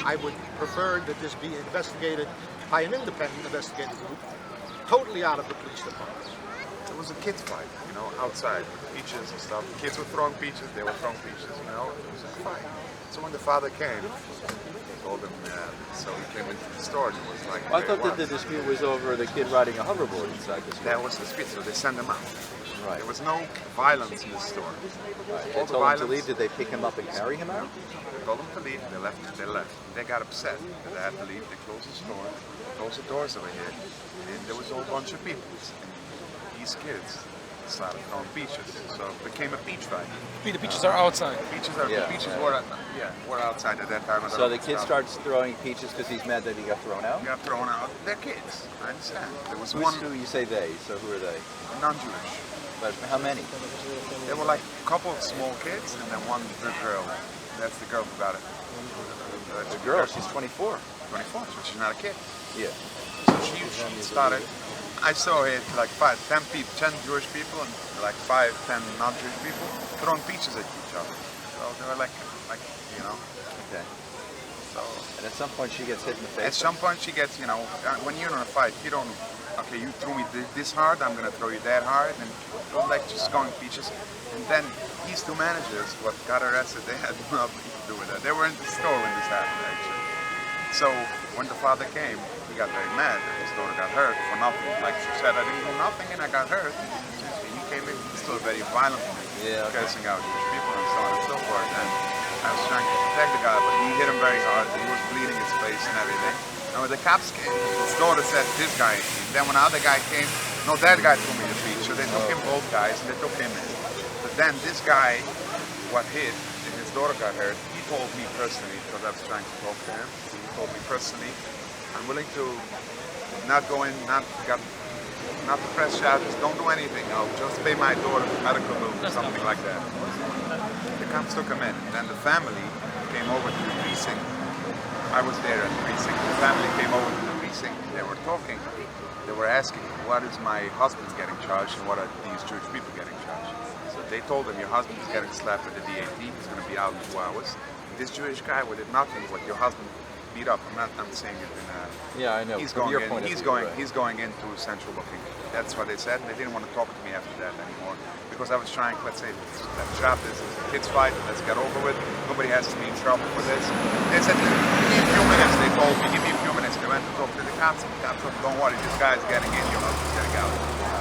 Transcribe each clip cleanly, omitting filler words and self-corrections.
I would prefer that this be investigated by an independent investigative group, totally out of the police department. It was a kids fight, you know, outside with peaches and stuff. Kids were throwing peaches, they were throwing peaches, you know. It was a fight. So when the father came, he told him, so he came into the store and it was like... I thought that the dispute was over the kid riding a hoverboard inside the store. That was the dispute, so they sent him out. Right. There was no violence in the store. Right. They All the told violence, him to leave. Did they pick him up and carry him out? They told him to leave, they left. They got upset that they had to leave. They closed the store, closed the doors over here, and there was a whole bunch of people. And these kids started throwing peaches, so it became a peach fight. The peaches are outside. Peaches were outside at that time. So the kid starts throwing peaches because he's mad that he got thrown out? He got thrown out. They're kids, I understand. There was Who's one... who you say they, so who are they? Non-Jewish. But how many? There were like a couple of small kids and then one big girl. That's the girl who got it. The girl, she's 24. 24, so she's not a kid. Yeah. So she started... I saw it like 10 Jewish people and like 5, 10 non-Jewish people throwing peaches at each other. So they were like you know. Okay. So. And at some point she gets hit in the face. At some point she gets, you know, when you're in a fight, you don't. Okay, you threw me this hard, I'm gonna throw you that hard, and don't like just going peaches. And then these two managers, what got arrested, they had nothing to do with that. They were in the store when this happened, actually. So when the father came, he got very mad that his daughter got hurt for nothing. Like she said, I didn't do nothing and I got hurt. He came in still very violently, cursing out Jewish people and so on and so forth. And I was trying to protect the guy, but he hit him very hard. He was bleeding his face and everything. And when the cops came, his daughter said, this guy. Then when the other guy came, no, that guy threw me the peach. So they took him, both guys, and they took him in. But then this guy, what hit, and his daughter got hurt, he told me personally, because I was trying to talk to him, he told me personally, I'm willing to not go in, not to press charges, don't do anything. I'll just pay my daughter for medical bills or something like that. The cops took him in. And then the family came over to the precinct. I was there at the precinct. The family came over to the precinct. They were talking. They were asking, what is my husband getting charged and what are these Jewish people getting charged? So they told him, your husband is getting slapped at the DAT. He's going to be out in 2 hours. This Jewish guy did nothing, but your husband beat up. I'm saying it in a... Yeah, I know. He's going into central booking. That's what they said. They didn't want to talk to me after that anymore because I was trying. Let's say, let's stop this. It's a kids' fight. Let's get over with. Nobody has to be in trouble for this. They said, give me a few minutes. They told me, give me a few minutes. They went to talk to the cops. And the cops said, don't worry, this guy's getting in. Your husband's getting out.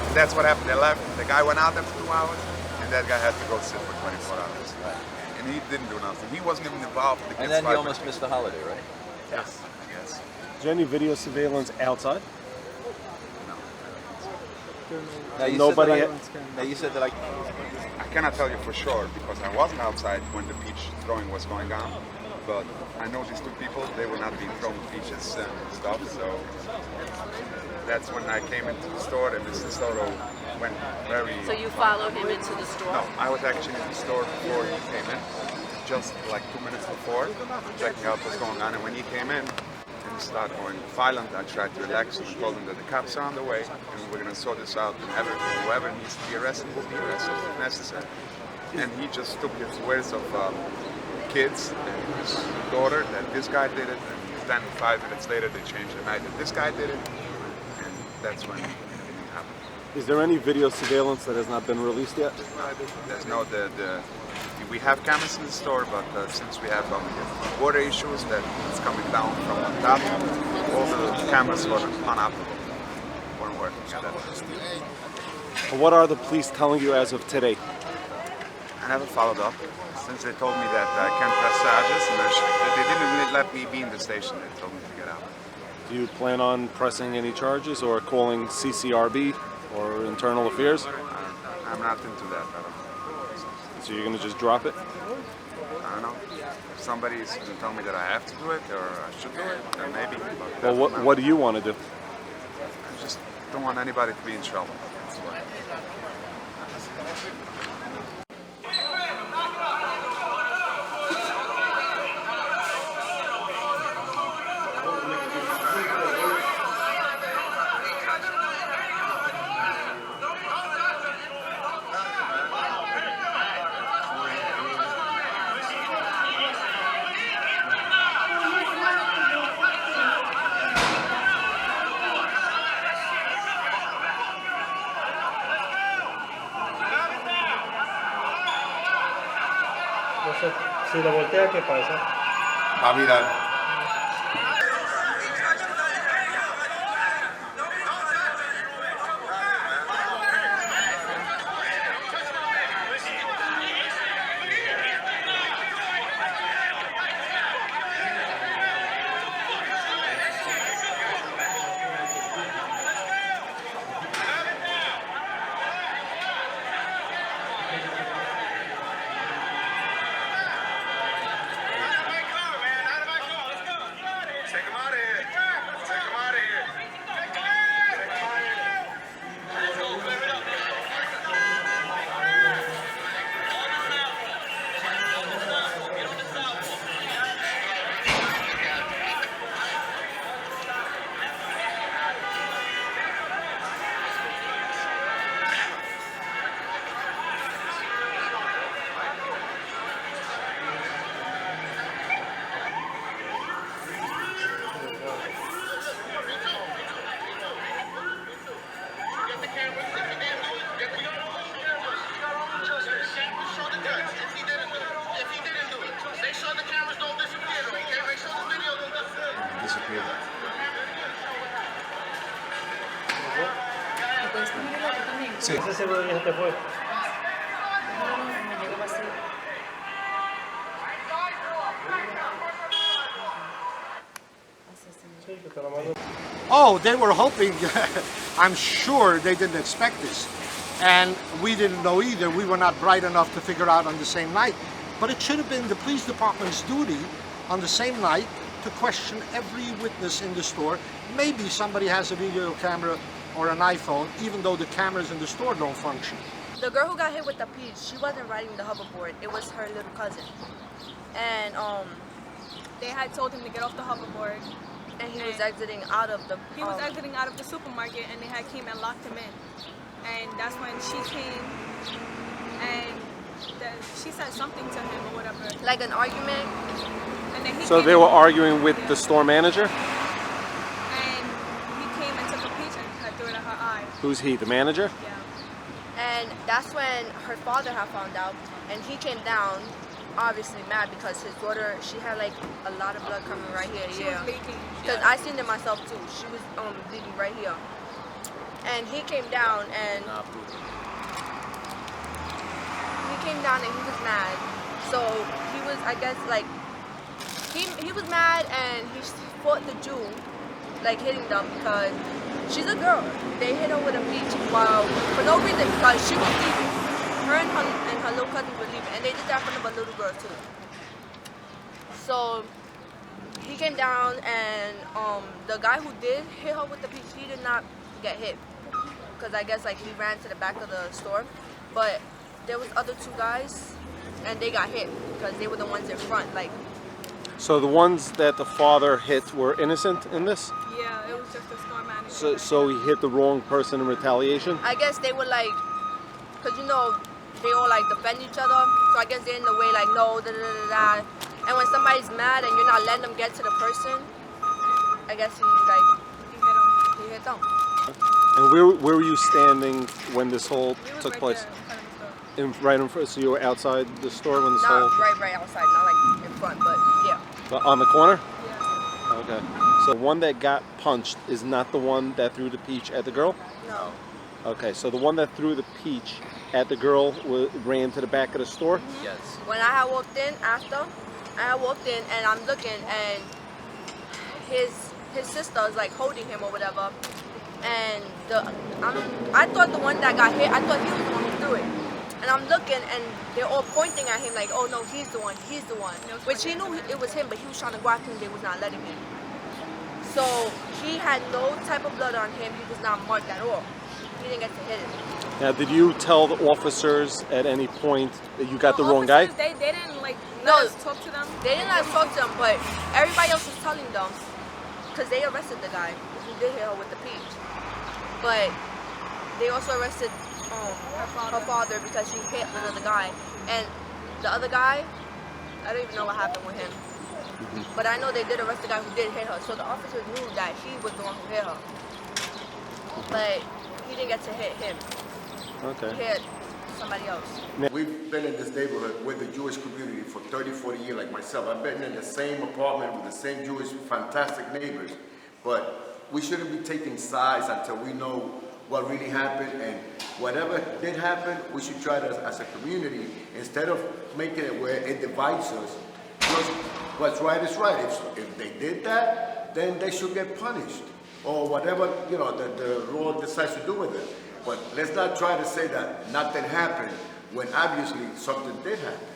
And that's what happened. They left. The guy went out there for 2 hours, and that guy had to go sit for 24 hours. And he didn't do nothing. He wasn't even involved in the kids' fight. And then he almost missed the holiday, right? Yes. Yes. Is there any video surveillance outside? Now you said that I cannot tell you for sure because I wasn't outside when the peach throwing was going on, but I know these two people, they were not being thrown peaches and stuff, so that's when I came into the store and Mr. Soto went very... So you followed him into the store? No, I was actually in the store before he came in, just like 2 minutes before, checking out what's going on, and when he came in, and started going violent, I tried to relax him and told him that the cops are on the way and we're going to sort this out and whoever needs to be arrested will be arrested if necessary. And he just took his words of kids and his daughter that this guy did it, and then 5 minutes later they changed the night that this guy did it, and that's when everything happened. Is there any video surveillance that has not been released yet? There's no, we have cameras in the store, but since we have water issues that it's coming down from the top, all the cameras were unoperable, weren't working at that time. What are the police telling you as of today? I never followed up, since they told me that I can't press charges, and they didn't really let me be in the station, they told me to get out. Do you plan on pressing any charges or calling CCRB or Internal Affairs? I'm not into that at all. So you're going to just drop it? I don't know. If somebody's going to tell me that I have to do it or I should do it, then maybe. Well, what do you want to do? I just don't want anybody to be in trouble. That's why. Si lo voltea, ¿qué pasa? Va a virar. Sí. Ese seguro ya se te fue. Sí, que te lo mando. Oh, they were hoping, I'm sure they didn't expect this. And we didn't know either. We were not bright enough to figure out on the same night. But it should have been the police department's duty on the same night to question every witness in the store. Maybe somebody has a video camera or an iPhone, even though the cameras in the store don't function. The girl who got hit with the peach, she wasn't riding the hoverboard. It was her little cousin. And they had told him to get off the hoverboard. And he was exiting out of the... He was exiting out of the supermarket, and they had came and locked him in. And that's when she came, and she said something to him or whatever. Like an argument? And then he So they were arguing with the store manager? And he came and took a peach and threw it at her eye. Who's he, the manager? Yeah. And that's when her father had found out, and he came down, obviously mad because his daughter, she had like a lot of blood coming right here. She was leaking. Because I seen it myself too. She was bleeding right here. And he came down and he was mad. So he was, I guess, like he was mad, and he fought the Jew, like hitting them because she's a girl. They hit her with a peach while for no reason because she was leaving. Her and her little cousin were leaving, and they did that in front of a little girl too. So he came down, and the guy who did hit her with the peach, he did not get hit because I guess like he ran to the back of the store. But there was other two guys, and they got hit because they were the ones in front. Like. So the ones that the father hit were innocent in this? Yeah, it was just a store manager. So he hit the wrong person in retaliation? I guess they were like, because you know, they all like defend each other. So I guess they're in the way like, no, da da da da. And when somebody's mad and you're not letting them get to the person, I guess he hit them. And where were you standing when this whole took right place? there in front of the store. Right in front, so you were outside the store when this Not whole... right outside, not like in front, but yeah. On the corner? Yeah. Okay. So the one that got punched is not the one that threw the peach at the girl? No. Okay, so the one that threw the peach at the girl ran to the back of the store? Yes. When I had walked in after, and I'm looking, and his sister is like holding him or whatever, and I thought the one that got hit, I thought he was the one who threw it. And I'm looking, and they're all pointing at him like, oh no, he's the one. Which he knew it was him, but he was trying to go after him, they was not letting him. So he had no type of blood on him, he was not marked at all. He didn't get to hit him. Now, did you tell the officers at any point that you got the wrong guy? They didn't like No. let us talk to them. They didn't let us talk to them, but everybody else was telling them, because they arrested the guy who did hit her with the peach. But they also arrested her father because she hit another guy. And the other guy, I don't even know what happened with him. But I know they did arrest the guy who did hit her. So the officers knew that he was the one who hit her. But he didn't get to hit him. Okay. He hit somebody else. We've been in this neighborhood with the Jewish community for 30, 40 years like myself. I've been in the same apartment with the same Jewish fantastic neighbors, but we shouldn't be taking sides until we know what really happened, and whatever did happen, we should try to, as a community, instead of making it where it divides us, just what's right is right. If they did that, then they should get punished, or whatever, you know, the law decides to do with it. But let's not try to say that nothing happened when obviously something did happen.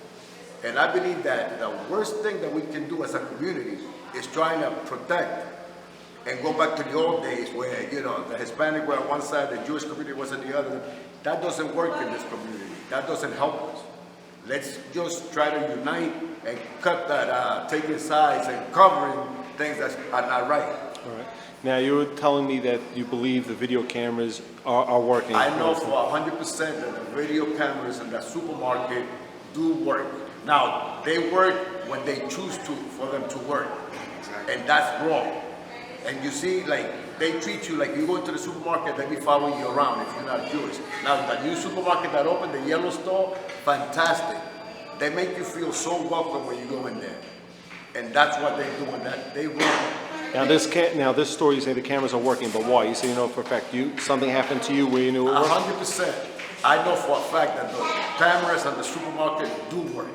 And I believe that the worst thing that we can do as a community is trying to protect and go back to the old days where, you know, the Hispanic were on one side, the Jewish community was on the other. That doesn't work in this community. That doesn't help us. Let's just try to unite and cut that taking sides and covering things that are not right. All right. Now, you were telling me that you believe the video cameras are working. I know for 100% that the video cameras in the supermarket do work. Now, they work when they choose to, for them to work. And that's wrong. And you see, like, they treat you like you go into the supermarket, they be following you around if you're not Jewish. Now, the new supermarket that opened, the yellow store, fantastic. They make you feel so welcome when you go in there. And that's what they're doing, that they work. Now this story, you say the cameras are working, but why? You say you know for a fact something happened to you where you knew it worked? 100%. I know for a fact that the cameras at the supermarket do work.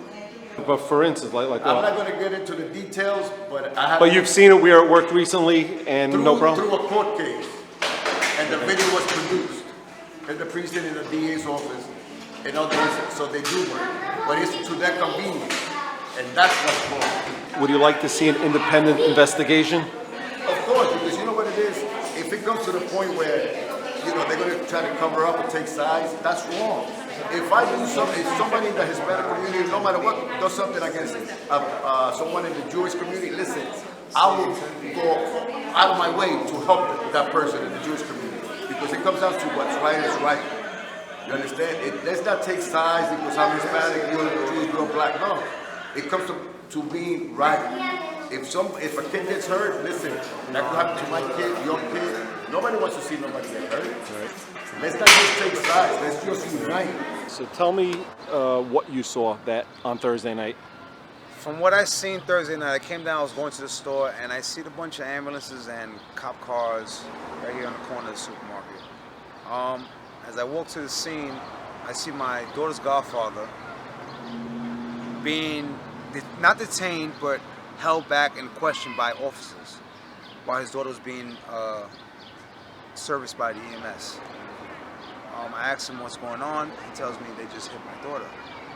But for instance, like what? I'm not going to get into the details, but I have. But you've seen it where it worked recently, and no problem. Through a court case, and the video was produced in the precinct in the DA's office, and other places, so they do work. But it's to their convenience, and that's what's wrong. Would you like to see an independent investigation? Of course, because you know what it is. If it comes to the point where, you know, they're going to try to cover up and take sides, that's wrong. If I do something, if somebody in the Hispanic community, no matter what, does something against someone in the Jewish community, listen, I will go out of my way to help that person in the Jewish community, because it comes down to what's right is right. You understand? Let's not take sides because I'm Hispanic, you're Jewish, you're black. No, it comes to being right. If a kid gets hurt, listen, that could happen to my kid, your kid. Nobody wants to see nobody get hurt. Right. Let's not just take sides. Let's just unite. So tell me what you saw on Thursday night. From what I seen Thursday night, I came down, I was going to the store, and I see a bunch of ambulances and cop cars right here on the corner of the supermarket. As I walk to the scene, I see my daughter's godfather being not detained, but held back and questioned by officers while his daughter was being serviced by the EMS. I asked him what's going on. He tells me they just hit my daughter.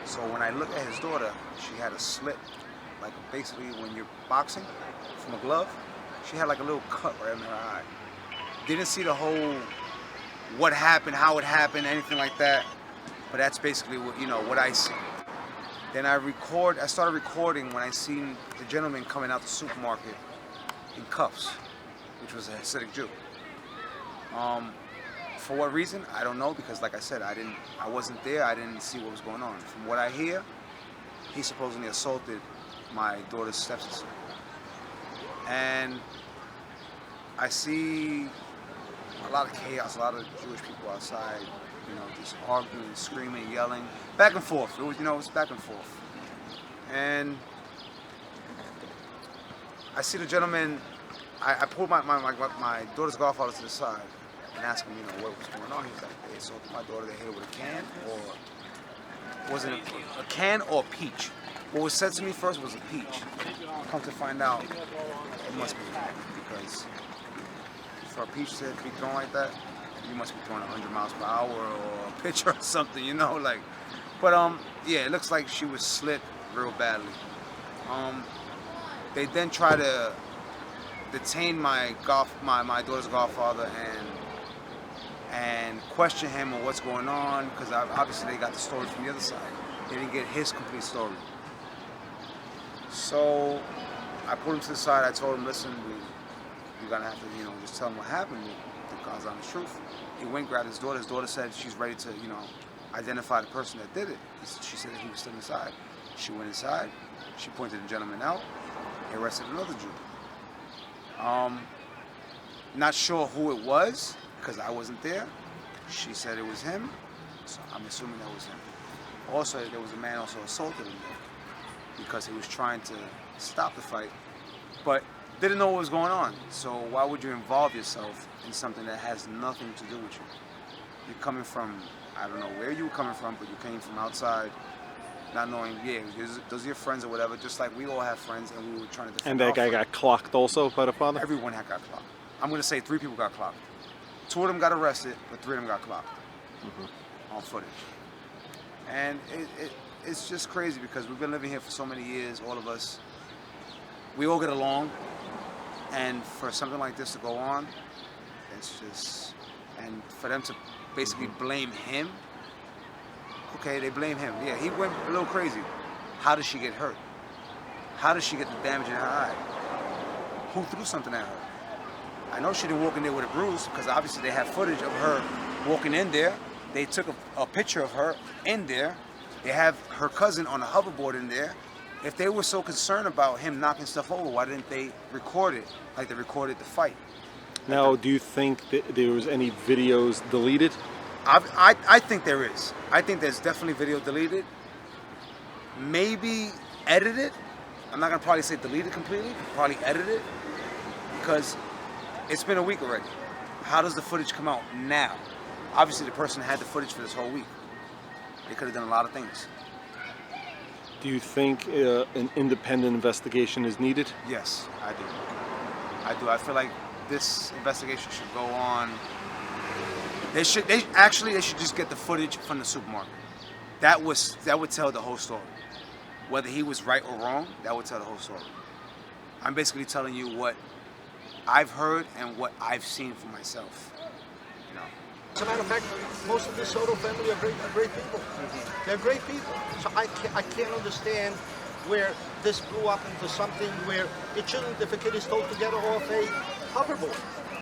So when I look at his daughter, she had a slit, like basically when you're boxing from a glove, she had like a little cut right in her eye. Didn't see the whole what happened, how it happened, anything like that. But that's basically what I see. Then I started recording when I seen the gentleman coming out the supermarket in cuffs, which was a Hasidic Jew. For what reason? I don't know, because like I said, I wasn't there, I didn't see what was going on. From what I hear, he supposedly assaulted my daughter's stepsister. And I see a lot of chaos, a lot of Jewish people outside, just arguing, screaming, yelling, back and forth. It was back and forth. And I see the gentleman, I pulled my daughter's godfather to the side and asked him, what was going on. He was like, they assaulted my daughter, they hit her with a can, or was it a can or a peach? What was said to me first was a peach. Come to find out, it must be a can, because for a peach to be thrown like that, you must be throwing 100 miles per hour or a pitcher or something, But yeah, it looks like she was slit real badly. They then try to detain my daughter's godfather and question him on what's going on, because obviously they got the story from the other side. They didn't get his complete story. So I pulled him to the side. I told him, listen, you're gonna have to, just tell him what happened. The God's honest truth. He went, grabbed his daughter. His daughter said she's ready to, identify the person that did it. She said that he was still inside. She went inside. She pointed the gentleman out. He arrested another Jew. Not sure who it was, because I wasn't there. She said it was him. So I'm assuming that was him. Also, there was a man also assaulted him there because he was trying to stop the fight, but didn't know what was going on. So why would you involve yourself in something that has nothing to do with you? You're coming from, I don't know where you were coming from, but you came from outside, not knowing, yeah, those are your friends or whatever, just like we all have friends and we were trying to defend And that our guy friend. got clocked also by the father? Everyone had got clocked. I'm going to say 3 people got clocked. 2 of them got arrested, but 3 of them got clocked on footage. And it's just crazy because we've been living here for so many years, all of us. We all get along. And for something like this to go on, it's just, and for them to basically blame him, okay, they blame him. Yeah, he went a little crazy. How did she get hurt? How did she get the damage in her eye? Who threw something at her? I know she didn't walk in there with a bruise because obviously they have footage of her walking in there. They took a picture of her in there. They have her cousin on a hoverboard in there. If they were so concerned about him knocking stuff over, why didn't they record it like they recorded the fight? Now, do you think that there was any videos deleted? I think there is. I think there's definitely video deleted. Maybe edited. I'm not gonna probably say deleted completely. Probably edited because it's been a week already. How does the footage come out now? Obviously, the person had the footage for this whole week. They could have done a lot of things. Do you think an independent investigation is needed? Yes, I do. I do. I feel like this investigation should go on. They should just get the footage from the supermarket. That would tell the whole story. Whether he was right or wrong, that would tell the whole story. I'm basically telling you what I've heard and what I've seen for myself. You know. As a matter of fact, most of the Soto family are great people. They're great people. So I can't understand where this blew up into something where it shouldn't, if a kid is told to get off a hoverboard.